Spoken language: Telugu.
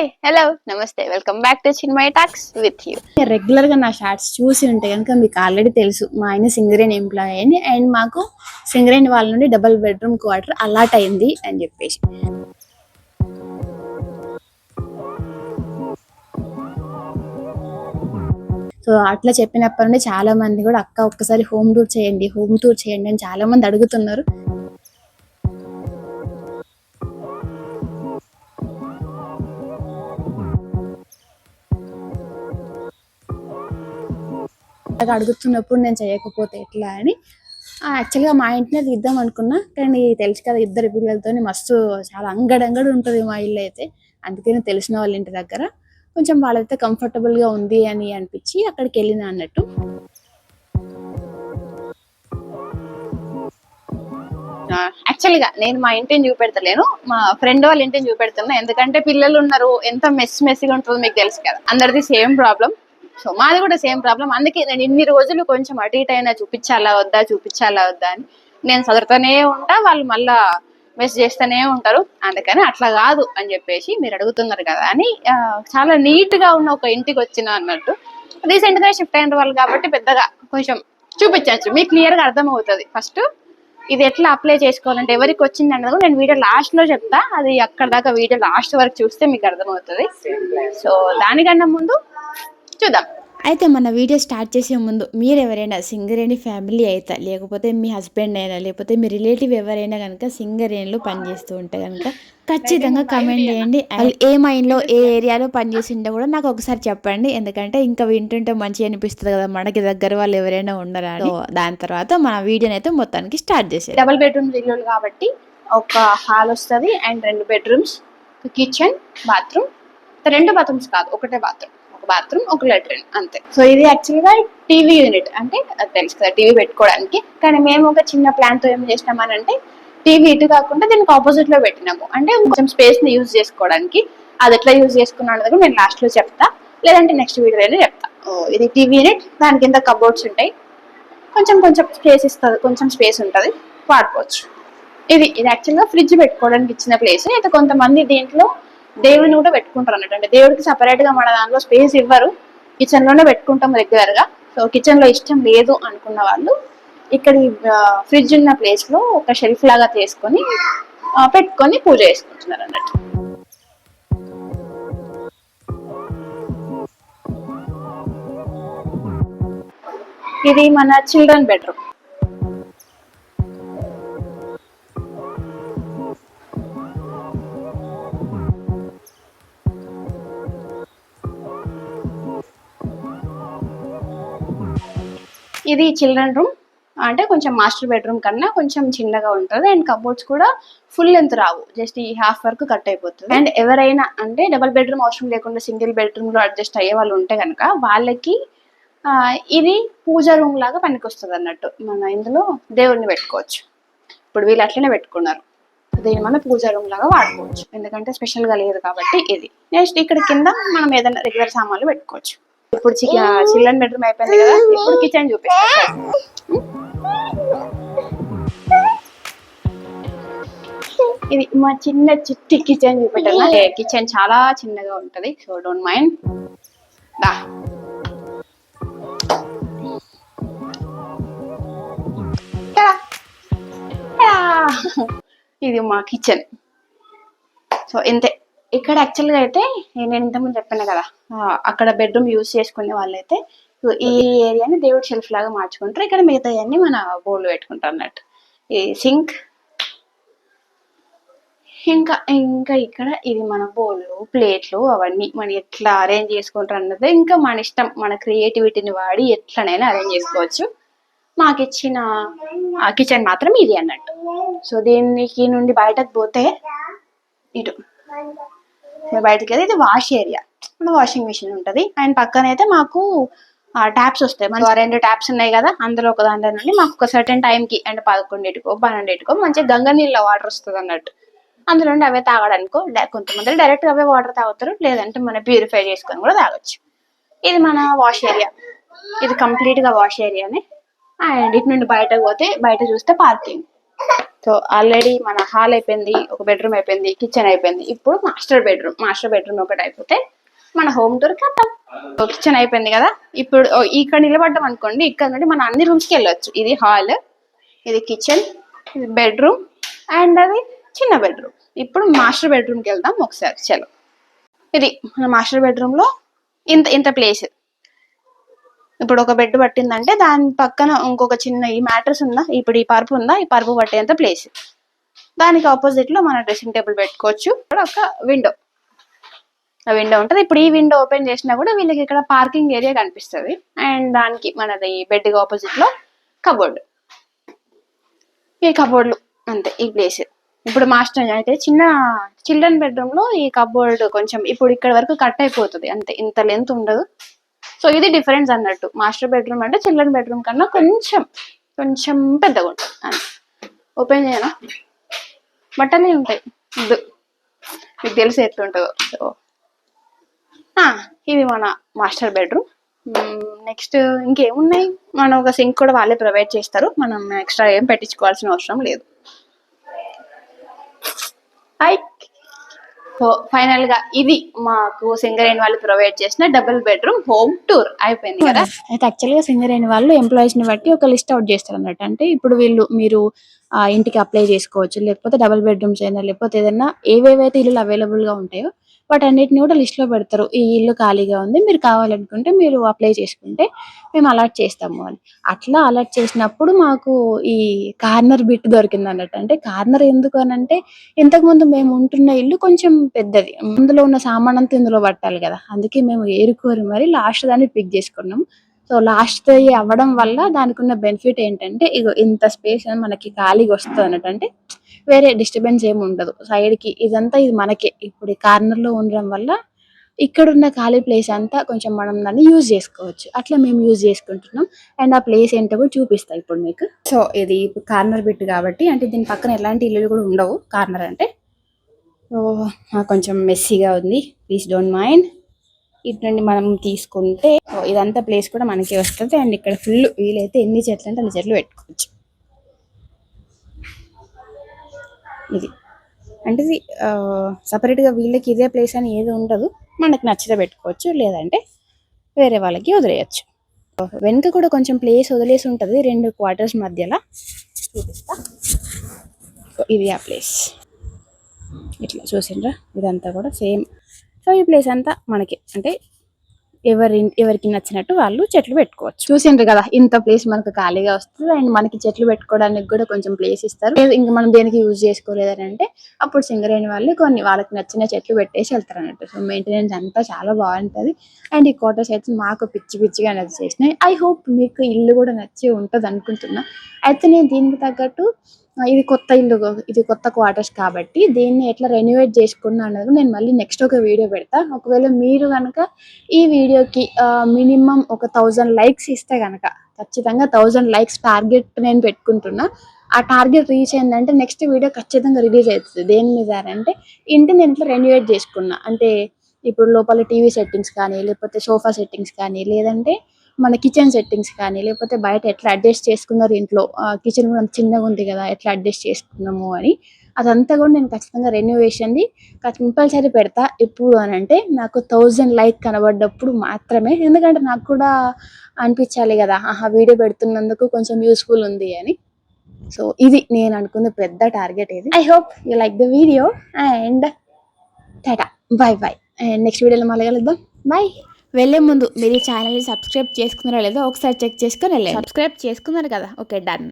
హాయ్ హలో నమస్తే welcome back to Chinmayi talks with you. Regular గా నా షార్ట్స్ చూసి ఉంటే కనుక మీకు ఆల్రెడీ తెలుసు మా ఆయన సింగరేణి ఎంప్లాయీ అని, అండ్ మాకు సింగరేణి వాళ్ళ నుండి డబుల్ బెడ్రూమ్ క్వార్టర్ అలాట్ అయింది అని చెప్పేసి. సో అట్లా చెప్పినప్పటి నుండి చాలా మంది కూడా అక్క ఒక్కసారి హోమ్ టూర్ చేయండి అని చాలా మంది అడుగుతున్నారు. అడుగుతున్నప్పుడు నేను చేయకపోతే ఎట్లా అని యాక్చువల్గా మా ఇంటినే తీద్దాం అనుకున్నా, కానీ తెలుసు కదా ఇద్దరు పిల్లలతో మస్తు చాలా అంగడంగడు ఉంటుంది మా ఇల్లు అయితే. అందుకని తెలిసిన వాళ్ళ ఇంటి దగ్గర కొంచెం వాళ్ళైతే కంఫర్టబుల్ గా ఉంది అని అనిపించి అక్కడికి వెళ్ళిన అన్నట్టు. యాక్చువల్గా నేను మా ఇంటిని చూపెడతలేను, మా ఫ్రెండ్ వాళ్ళ ఇంటిని చూపెడుతున్నా. ఎందుకంటే పిల్లలు ఉన్నారు, ఎంత మెస్సిగా ఉంటుందో మీకు తెలుసు కదా. అందరిది సేమ్ ప్రాబ్లం, సో మాది కూడా సేమ్ ప్రాబ్లం. అందుకే నేను ఇన్ని రోజులు కొంచెం అటు ఇటు అయినా చూపించాలా వద్దా అని నేను చదువుతూనే ఉంటా, వాళ్ళు మళ్ళా మెస్ చేస్తూనే ఉంటారు. అందుకని అట్లా కాదు అని చెప్పేసి మీరు అడుగుతున్నారు కదా అని చాలా నీట్ గా ఉన్న ఒక ఇంటికి వచ్చిన అన్నట్టు. రీసెంట్ గా షిఫ్ట్ అయిన వాళ్ళు కాబట్టి పెద్దగా కొంచెం చూపించచ్చు, మీకు క్లియర్ గా అర్థం అవుతుంది. ఫస్ట్ ఇది ఎట్లా అప్లై చేసుకోవాలంటే ఎవరికి వచ్చింది అన్నది నేను వీడియో లాస్ట్ లో చెప్తా. అది అక్కడ దాకా వీడియో లాస్ట్ వరకు చూస్తే మీకు అర్థమవుతుంది. సో దానికన్నా ముందు చూద్దాం. అయితే మన వీడియో స్టార్ట్ చేసే ముందు మీరు ఎవరైనా సింగరేణి ఫ్యామిలీ అయితే, లేకపోతే మీ హస్బెండ్ అయినా, లేకపోతే మీ రిలేటివ్ ఎవరైనా కనుక సింగరేణిలో పనిచేస్తూ ఉంటే కనుక ఖచ్చితంగా కమెంట్ చేయండి. ఏ మైన్లో ఏ ఏరియాలో పనిచేసిందో కూడా నాకు ఒకసారి చెప్పండి. ఎందుకంటే ఇంకా వింటుంటే మంచిగా అనిపిస్తుంది కదా, మనకి దగ్గర వాళ్ళు ఎవరైనా ఉండరా. దాని తర్వాత మన వీడియోని అయితే మొత్తానికి స్టార్ట్ చేసేది. డబుల్ బెడ్రూమ్ ఇల్లు కాబట్టి ఒక హాల్ వస్తుంది and 2 bedrooms, kitchen, bathroom. 2 bathrooms కాదు, ఒకటే బాత్రూమ్ ఒక లెట్రిన్ అంతే. సో ఇది యాక్చువల్ గా టీవీ యూనిట్, అంటే అది తెలుసు కదా టీవీ పెట్టుకోవడానికి. కానీ మేము ఒక చిన్న ప్లాన్ తో ఏం చేసినామని అంటే, టీవీ ఇటు కాకుండా దీనికి ఆపోజిట్ లో పెట్టినాము, అంటే కొంచెం స్పేస్ ని యూజ్ చేసుకోవడానికి. అది ఎట్లా యూజ్ చేసుకున్నాను నేను లాస్ట్ లో చెప్తా, లేదంటే నెక్స్ట్ వీడియోలో చెప్తా. ఇది టీవీ యూనిట్, దాని కింద కబోర్డ్స్ ఉంటాయి, కొంచెం స్పేస్ ఇస్తుంది, కొంచెం స్పేస్ ఉంటుంది, వాడుకోవచ్చు. ఇది యాక్చువల్ గా ఫ్రిడ్జ్ పెట్టుకోవడానికి ఇచ్చిన ప్లేస్. అయితే కొంతమంది దీంట్లో దేవుని కూడా పెట్టుకుంటారు అన్నట్టు, అంటే దేవుడికి సపరేట్ గా మన దాంట్లో స్పేస్ ఇవ్వరు, కిచెన్ లోనే పెట్టుకుంటాం రెగ్యులర్ గా. సో కిచెన్ లో ఇష్టం లేదు అనుకున్న వాళ్ళు ఇక్కడ ఫ్రిడ్జ్ ఉన్న ప్లేస్ లో ఒక షెల్ఫ్ లాగా తీసుకొని పెట్టుకొని పూజ చేసుకుంటున్నారు అన్నట్టు. ఇది మన చిల్డ్రన్ బెడ్రూమ్. ఇది చిల్డ్రన్ రూమ్, అంటే కొంచెం మాస్టర్ బెడ్రూమ్ కన్నా కొంచెం చిన్నగా ఉంటుంది. అండ్ కబోర్డ్స్ కూడా ఫుల్ లెంత్ రావు, జస్ట్ ఈ హాఫ్ వరకు కట్ అయిపోతుంది. అండ్ ఎవరైనా అంటే డబుల్ బెడ్రూమ్ అవసరం లేకుండా సింగిల్ బెడ్రూమ్ లో అడ్జస్ట్ అయ్యే వాళ్ళు ఉంటే కనుక వాళ్ళకి ఇది పూజా రూమ్ లాగా పనికొస్తుంది అన్నట్టు. మన ఇందులో దేవుడిని పెట్టుకోవచ్చు. ఇప్పుడు వీళ్ళు అట్లనే పెట్టుకున్నారు, దీన్ని మనం పూజా రూమ్ లాగా వాడుకోవచ్చు, ఎందుకంటే స్పెషల్ గా లేదు కాబట్టి. ఇది నెక్స్ట్ ఇక్కడ కింద మనం ఏదైనా రెగ్యులర్ సామాన్లు పెట్టుకోవచ్చు. ఇప్పుడు చిల్డ్రన్ బెడ్రూమ్ అయిపోయింది కదా, ఇప్పుడు కిచెన్ చూపిస్తాను. ఇది మా చిన్న చిట్టి కిచెన్ చూపెట్టాను. కిచెన్ చాలా చిన్నగా ఉంటది, సో డోంట్ మైండ్. ఇది మా కిచెన్. సో ఇంతే. ఇక్కడ యాక్చువల్గా అయితే నేను ఇంతకుముందు చెప్పాను కదా, అక్కడ బెడ్రూమ్ యూజ్ చేసుకునే వాళ్ళైతే ఈ ఏరియాని దేవుడి షెల్ఫ్ లాగా మార్చుకుంటారు. ఇక్కడ మిగతా అన్ని మన బౌల్ పెట్టుకుంటారు అన్నట్టు. ఈ సింక్, ఇంకా ఇక్కడ ఇది మన బౌళ్ళు, ప్లేట్లు, అవన్నీ మనం ఎట్లా అరేంజ్ చేసుకుంటారు అన్నది ఇంకా మన ఇష్టం. మన క్రియేటివిటీని వాడి ఎట్లనైనా అరేంజ్ చేసుకోవచ్చు. మాకు ఇచ్చిన కిచెన్ మాత్రం ఇది అన్నట్టు. సో దీనికి నుండి బయటకు పోతే ఇటు బయటకి అయితే ఇది వాష్ ఏరియా, వాషింగ్ మిషన్ ఉంటుంది. అండ్ పక్కన అయితే మాకు ట్యాప్స్ వస్తాయి. మనకు 2 ట్యాప్స్ ఉన్నాయి కదా, అందులో ఒక దాంట్లో నుండి మాకు ఒక సర్టెన్ టైంకి, అంటే 11కో 12కో మంచిగా గంగ నీళ్ళ వాటర్ వస్తుంది అన్నట్టు. అందులో నుండి అవే తాగడానికో, కొంతమంది డైరెక్ట్ అవే వాటర్ తాగుతారు, లేదంటే మనం ప్యూరిఫై చేసుకొని కూడా తాగొచ్చు. ఇది మన వాష్ ఏరియా, ఇది కంప్లీట్ గా వాష్ ఏరియానే. అండ్ ఇటు నుండి బయటకు పోతే, బయట చూస్తే పార్కింగ్. సో ఆల్రెడీ మన హాల్ అయిపోయింది, ఒక బెడ్రూమ్ అయిపోయింది, కిచెన్ అయిపోయింది. ఇప్పుడు మాస్టర్ బెడ్రూమ్ ఒకటి అయిపోతే మన హోమ్ టూర్ కథం. కిచెన్ అయిపోయింది కదా, ఇప్పుడు ఇక్కడ నిలబడ్డాం అనుకోండి, ఇక్కడ నుండి మనం అన్ని రూమ్స్కి వెళ్ళొచ్చు. ఇది హాల్, ఇది కిచెన్, ఇది బెడ్రూమ్ అండ్ అది చిన్న బెడ్రూమ్. ఇప్పుడు మాస్టర్ బెడ్రూమ్కి వెళ్దాం ఒకసారి. చలో, ఇది మన మాస్టర్ బెడ్రూమ్లో ఇంత ప్లేస్. ఇప్పుడు ఒక బెడ్ పట్టిందంటే దాని పక్కన ఇంకొక చిన్న ఈ మ్యాట్రెస్ ఉందా, ఇప్పుడు ఈ పరుపు ఉందా, ఈ పరుపు పట్టేంత ప్లేస్. దానికి ఆపోజిట్ లో మన డ్రెస్సింగ్ టేబుల్ పెట్టుకోవచ్చు. ఇక్కడ ఒక విండో ఉంటుంది. ఇప్పుడు ఈ విండో ఓపెన్ చేసినా కూడా వీళ్ళకి ఇక్కడ పార్కింగ్ ఏరియా కనిపిస్తుంది. అండ్ దానికి మనది బెడ్ కి ఆపోజిట్ లో కబోర్డ్. ఈ కబోర్డ్లు అంతే, ఈ ప్లేస్. ఇప్పుడు మాస్టర్ అయితే చిన్న చిల్డ్రన్ బెడ్రూమ్ లో ఈ కబోర్డ్ కొంచెం ఇప్పుడు ఇక్కడ వరకు కట్ అయిపోతుంది అంతే, ఇంత లెంత్ ఉండదు. సో ఇది డిఫరెన్స్ అన్నట్టు. మాస్టర్ బెడ్రూమ్ అంటే చిల్డ్రన్ బెడ్రూమ్ కన్నా కొంచెం పెద్దగా ఉంటుంది అంతే. ఓపెన్ చేయనా, బట్టలే ఉంటాయి, మీకు తెలిసి ఎట్లుంటుందో. సో ఇది మన మాస్టర్ బెడ్రూమ్. నెక్స్ట్ ఇంకేమున్నాయి, మనం ఒక సింక్ కూడా వాళ్ళే ప్రొవైడ్ చేస్తారు, మనం ఎక్స్ట్రా ఏం పెట్టించుకోవాల్సిన అవసరం లేదు. సో ఫైనల్ గా ఇది మాకు సింగరేణి వాళ్ళు ప్రొవైడ్ చేసిన డబుల్ బెడ్రూమ్ హోమ్ టూర్ అయిపోయింది కదా. అయితే యాక్చువల్ గా సింగరేణి వాళ్ళు ఎంప్లాయీస్ ని బట్టి ఒక లిస్ట్ అవుట్ చేస్తారు అన్నట్టు. అంటే ఇప్పుడు మీరు ఇంటికి అప్లై చేసుకోవచ్చు, లేకపోతే డబుల్ బెడ్రూమ్స్ అయినా, లేకపోతే ఏదైనా ఏవేవైతే ఇల్లు అవైలబుల్ గా ఉంటాయో వాటన్నిటిని కూడా లిస్ట్ లో పెడతారు. ఈ ఇల్లు ఖాళీగా ఉంది, మీరు కావాలనుకుంటే మీరు అప్లై చేసుకుంటే మేము అలాట్ చేస్తాము అని. అట్లా అలాట్ చేసినప్పుడు మాకు ఈ కార్నర్ బిట్ దొరికింది అన్నట్టు. అంటే కార్నర్ ఎందుకు అని అంటే, ఇంతకుముందు మేము ఉంటున్న ఇల్లు కొంచెం పెద్దది, అందులో ఉన్న సామాన్ అంతా ఇందులో పట్టాలి కదా, అందుకే మేము ఏరుకోరి మరి లాస్ట్ దాన్ని పిక్ చేసుకున్నాం. సో లాస్ట్ అవ్వడం వల్ల దానికి ఉన్న బెనిఫిట్ ఏంటంటే, ఇగో ఇంత స్పేస్ మనకి ఖాళీగా వస్తుంది అన్నట్టు. అంటే వేరే డిస్టర్బెన్స్ ఏమి ఉండదు సైడ్ కి, ఇదంతా ఇది మనకే. ఇప్పుడు ఈ కార్నర్ లో ఉండడం వల్ల ఇక్కడ ఉన్న ఖాళీ ప్లేస్ అంతా కొంచెం మనం దాన్ని యూజ్ చేసుకోవచ్చు. అట్లా మేము యూజ్ చేసుకుంటున్నాం. అండ్ ఆ ప్లేస్ ఏంటో కూడా చూపిస్తా ఇప్పుడు మీకు. సో ఇది కార్నర్ బిట్ కాబట్టి, అంటే దీని పక్కన ఎలాంటి ఇల్లులు కూడా ఉండవు కార్నర్ అంటే. సో కొంచెం మెస్సీగా ఉంది, ప్లీజ్ డోంట్ మైండ్. ఇటు నుండి మనం తీసుకుంటే ఇదంతా ప్లేస్ కూడా మనకే వస్తుంది. అండ్ ఇక్కడ ఫుల్ వీలైతే ఎన్ని చెట్లు అంటే అన్ని చెట్లు పెట్టుకోవచ్చు. ఇది అంటే ఇది సపరేట్గా వీళ్ళకి ఇదే ప్లేస్ అని ఏది ఉండదు, మనకు నచ్చితే పెట్టుకోవచ్చు, లేదంటే వేరే వాళ్ళకి వదిలేయచ్చు. వెనుక కూడా కొంచెం ప్లేస్ వదిలేసి ఉంటుంది 2 క్వార్టర్స్ మధ్యలో, చూపిస్తా. ఇది ఆ ప్లేస్, ఇట్లా చూసిండ్రా, ఇదంతా కూడా సేమ్. సో ఈ ప్లేస్ అంతా మనకి, అంటే ఎవరికి నచ్చినట్టు వాళ్ళు చెట్లు పెట్టుకోవచ్చు. చూసిండ్రు కదా, ఇంత ప్లేస్ మనకు ఖాళీగా వస్తుంది. అండ్ మనకి చెట్లు పెట్టుకోవడానికి కూడా కొంచెం ప్లేస్ ఇస్తారు. ఇంకా మనం దేనికి యూజ్ చేసుకోలేదని అంటే అప్పుడు సింగరేణి వాళ్ళు కొన్ని వాళ్ళకి నచ్చిన చెట్లు పెట్టేసి వెళ్తారు అన్నట్టు. సో మెయింటెనెన్స్ అంతా చాలా బాగుంటుంది. అండ్ ఈ క్వార్టర్స్ అయితే మాకు పిచ్చిగా నచ్చేసినాయి. ఐ హోప్ మీకు ఇల్లు కూడా నచ్చి ఉంటుంది అనుకుంటున్నా. అయితే నేను దీనికి తగ్గట్టు, ఇది కొత్త ఇల్లు, ఇది కొత్త క్వార్టర్స్ కాబట్టి దీన్ని ఎట్లా రెనోవేట్ చేసుకున్నా అన్నది నేను మళ్ళీ నెక్స్ట్ ఒక వీడియో పెడతా. ఒకవేళ మీరు కనుక ఈ వీడియోకి మినిమం ఒక 1000 లైక్స్ ఇస్తే కనుక, ఖచ్చితంగా 1000 లైక్స్ టార్గెట్ నేను పెట్టుకుంటున్నా. ఆ టార్గెట్ రీచ్ అయిందంటే నెక్స్ట్ వీడియో ఖచ్చితంగా రిలీజ్ అవుతుంది. దేని మీద అంటే, ఇంటిని ఎట్లా రెనోవేట్ చేసుకున్నా, అంటే ఇప్పుడు లోపల టీవీ సెట్టింగ్స్ కానీ, లేకపోతే సోఫా సెట్టింగ్స్ కానీ, లేదంటే మన కిచెన్ సెట్టింగ్స్ కానీ, లేకపోతే బయట ఎట్లా అడ్జస్ట్ చేసుకున్నారు ఇంట్లో, కిచెన్ కూడా చిన్నగా ఉంది కదా ఎట్లా అడ్జస్ట్ చేసుకున్నాము అని, అదంతా కూడా నేను ఖచ్చితంగా రెనోవేషన్ది కంపల్సరీ పెడతా. ఎప్పుడు అని అంటే నాకు 1000 లైక్ కనబడ్డప్పుడు మాత్రమే. ఎందుకంటే నాకు కూడా అనిపించాలి కదా, వీడియో పెడుతున్నందుకు కొంచెం యూస్ఫుల్ ఉంది అని. సో ఇది నేను అనుకున్న పెద్ద టార్గెట్ ఇది. I hope you like the video and Tata, by by. And next వీడియోలో మళ్ళీ కలుద్దాం, బై. వెళ్ళే ముందు మీరు ఈ ఛానల్ని సబ్స్క్రైబ్ చేసుకున్నారో లేదో ఒకసారి చెక్ చేసుకొని వెళ్ళండి. సబ్స్క్రైబ్ చేసుకున్నారు కదా, ఓకే, డన్.